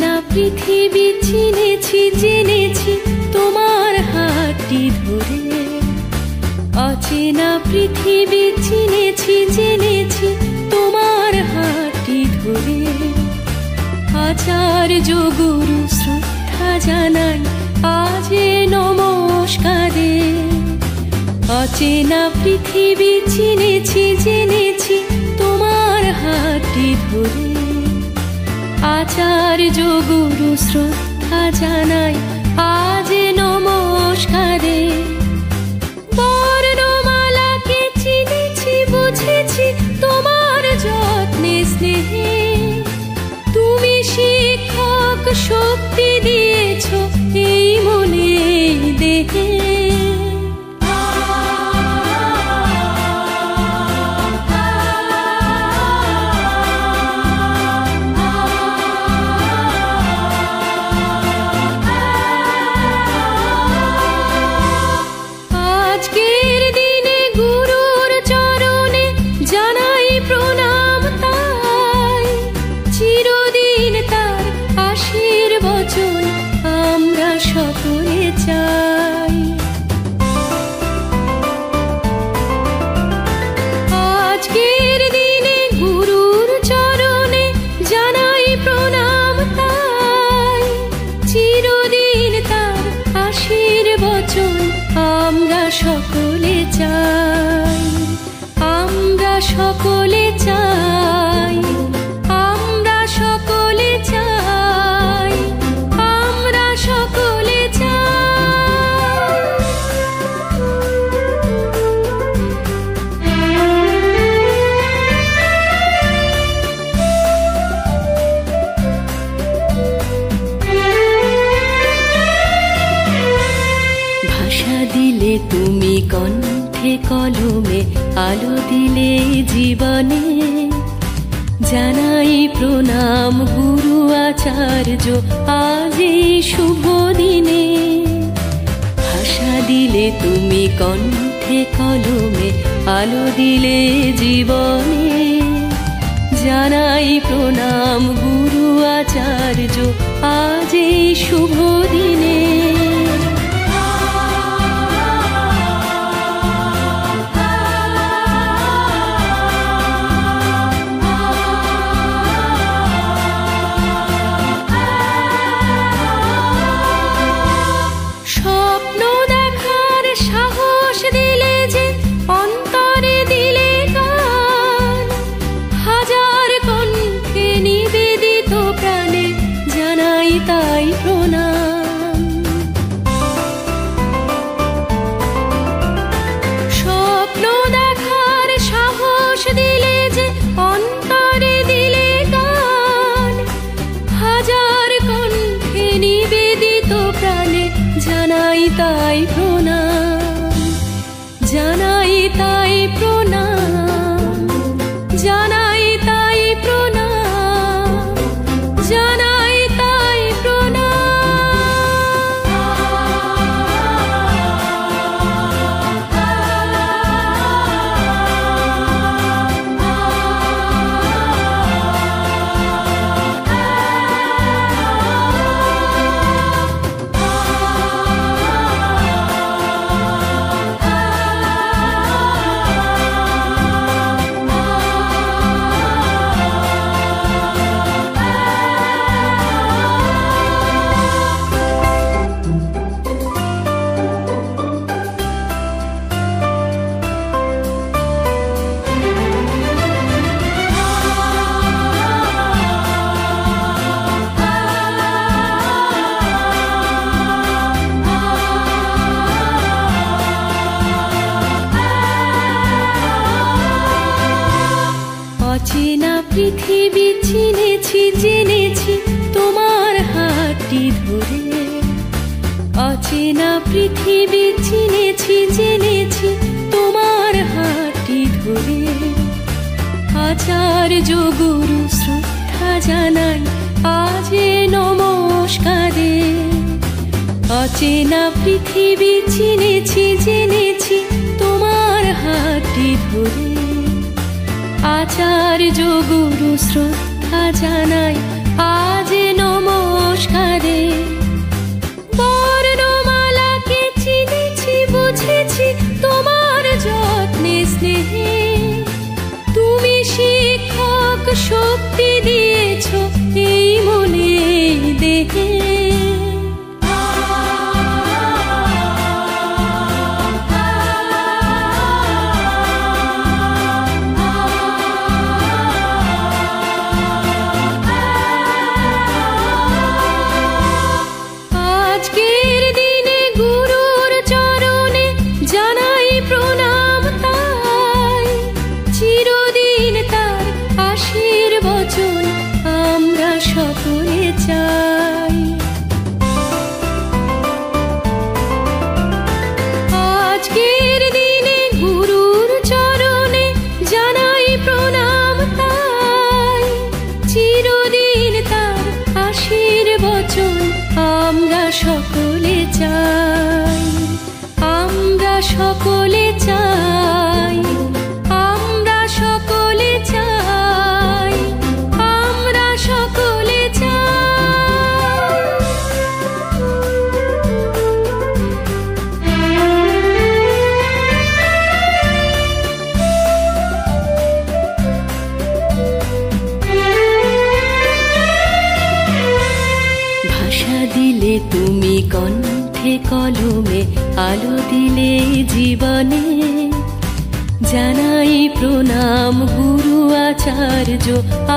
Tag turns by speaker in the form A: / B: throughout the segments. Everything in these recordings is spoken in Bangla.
A: অচেনা পৃথিবী চিনেছি জেনেছি তোমার হাতটি ধরে। অচেনা পৃথিবী চিনেছি জেনেছি তোমার হাতটি ধরে। আচার্য গুরু শ্রদ্ধা জানাই আজ নমস্কারে। অচেনা পৃথিবী চিনেছি জেনেছি তোমার হাতটি ধরে। আচার্য গুরু শ্রদ্ধা জানাই আজ নমস্কারে। বর্ণমালাকে চিনেছি বুঝেছি তোমার যত্নে স্নেহে। তুমি শিক্ষক শক্তি দিয়েছ এই মনে এই দেহে। সকলে চাই আজকের দিনে গুরুর চরণে জানাই প্রণাম তাই। চিরদিন তার আশীর্বচন আমরা সকলে চাই। আমরা সকলে চাই। আমরা সকলে চাই। আমরা সকলে ভাষা দিলে তুমি কণ্ঠে কলমে আলো দিলে জীবনে। জানাই প্রণাম গুরু আচার্য আজ এই শুভ দিনে। ভাষা দিলে তুমি কণ্ঠে কলমে আলো দিলে জীবনে। জানাই প্রণাম গুরু আচার্য আজ এই শুভ দিনে। স্বপ্ন দেখার সাহস দিলে যে অন্তরে দিলে গান। হাজার কণ্ঠে নিবেদিত প্রাণে জানাই তাই প্রণাম। স্বপ্ন দেখার সাহস দিলে যে অন্তরে দিলে গান। হাজার কণ্ঠে নিবেদিত প্রাণে জানাই তাই প্রণাম। জানাই তাই প্রণাম। জানাই তাই প্রণাম। জানাই তাই প্রণাম। অচেনা পৃথিবী চিনেছি জেনেছি তোমার হাতটি ধরে। অচেনা পৃথিবী চিনেছি জেনেছি তোমার হাতটি ধরে। আচার্য গুরু শ্রদ্ধা জানাই আজ নমস্কারে। অচেনা পৃথিবী চিনেছি জেনেছি তোমার হাতটি ধরে। আচার্য গুরু শ্রদ্ধা জানাই আজ নমস্কারে। চাই। আজকের দিনে গুরুর চরণে জানাই প্রণাম তাই, চিরদিন তার আশীর্বচন আমরা সকলে চাই, আমরা সকলে চাই, আমরা সকলে চাই, আমরা সকলে চাই। ভাষা দিলে তুমি কণ্ঠে কলমে, আলো দিলে জীবনে, জানাই প্রণাম গুরু আচার্য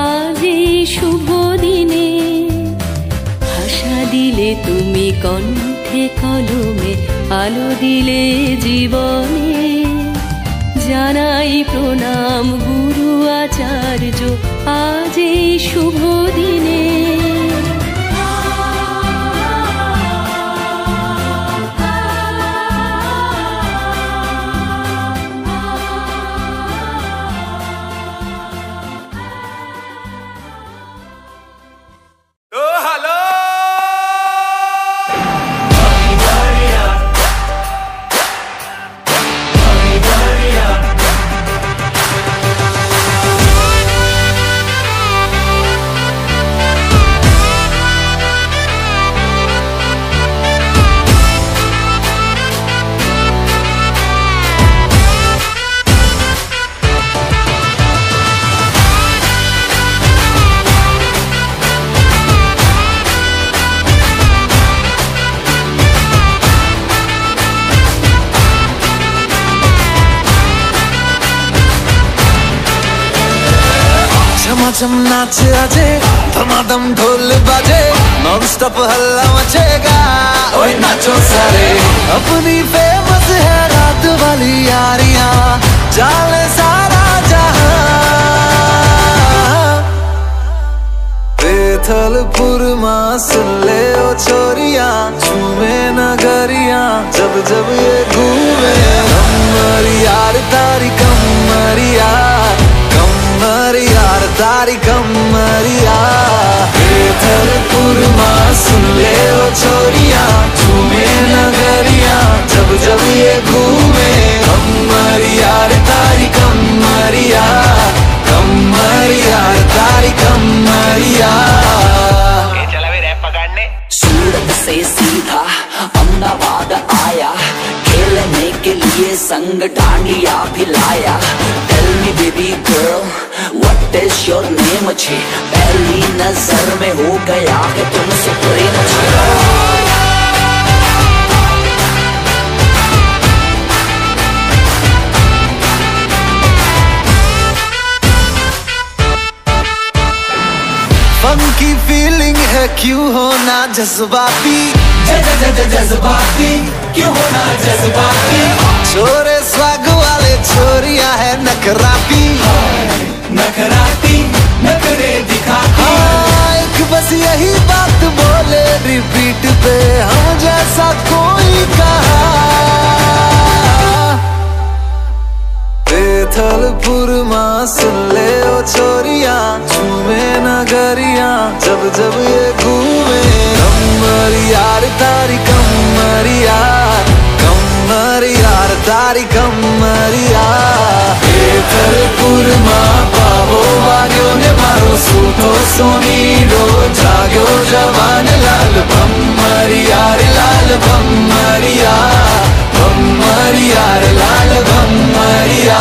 A: আজ এই শুভ দিনে। ভাষা দিলে তুমি কণ্ঠে কলমে, আলো দিলে জীবনে, জানাই প্রণাম গুরু আচার্য আজ এই শুভ দিনে।
B: झमाझम नाच आजे, धमाधम ढोल बाजे, नॉन स्टॉप हल्ला मचेगा, ओए नाचो सारे। अपनी फेमस है रात वाली यारियां, जाले सारा जहां। बेथलपुर मां सुन ले ओ छोरियां, झूमे नगरियां जब जब ये घूमे। कमर यार तारी कमरिया, कमर यार तारी कमरिया। बेथलपुर मां सुन ले ओ छोरियां, झूमे नगरियां जब जब ये घूमे। कमर यार तारी कमरिया, कमर यार तारी कमरिया।
C: सूरत से सीधा अहमदाबाद आया, खेलने के लिए संग डांडिया भी लाया। Tell me baby girl, what is your name? छे पहली नजर में हो गया है तुमसे प्रेम छे।
B: फंकी फीलिंग है क्यों होना जज्बाती,
C: जज्बाती क्यों होना जज्बाती।
B: छोरे स्वाग वाले छोरिया है नखराती,
C: नखराती नखरे दिखाती।
B: हाँ एक बस यही बात बोले रिपीट पे, हम जैसा कोई कहा। बेथलपुर मां सुन ले ओ छोरियां, झूमे नगरियां जब जब ये घूमे। कमर यार तारी कमरिया, कमर यार तारी कमरिया। बेथलपुर मां बाबो वाग्यो ने मारो सूठो सोनीरो, जाग्यो जवान लाल भम्मरिया रे लाल भम्मरिया, भम्मरिया रे लाल भम्मरिया।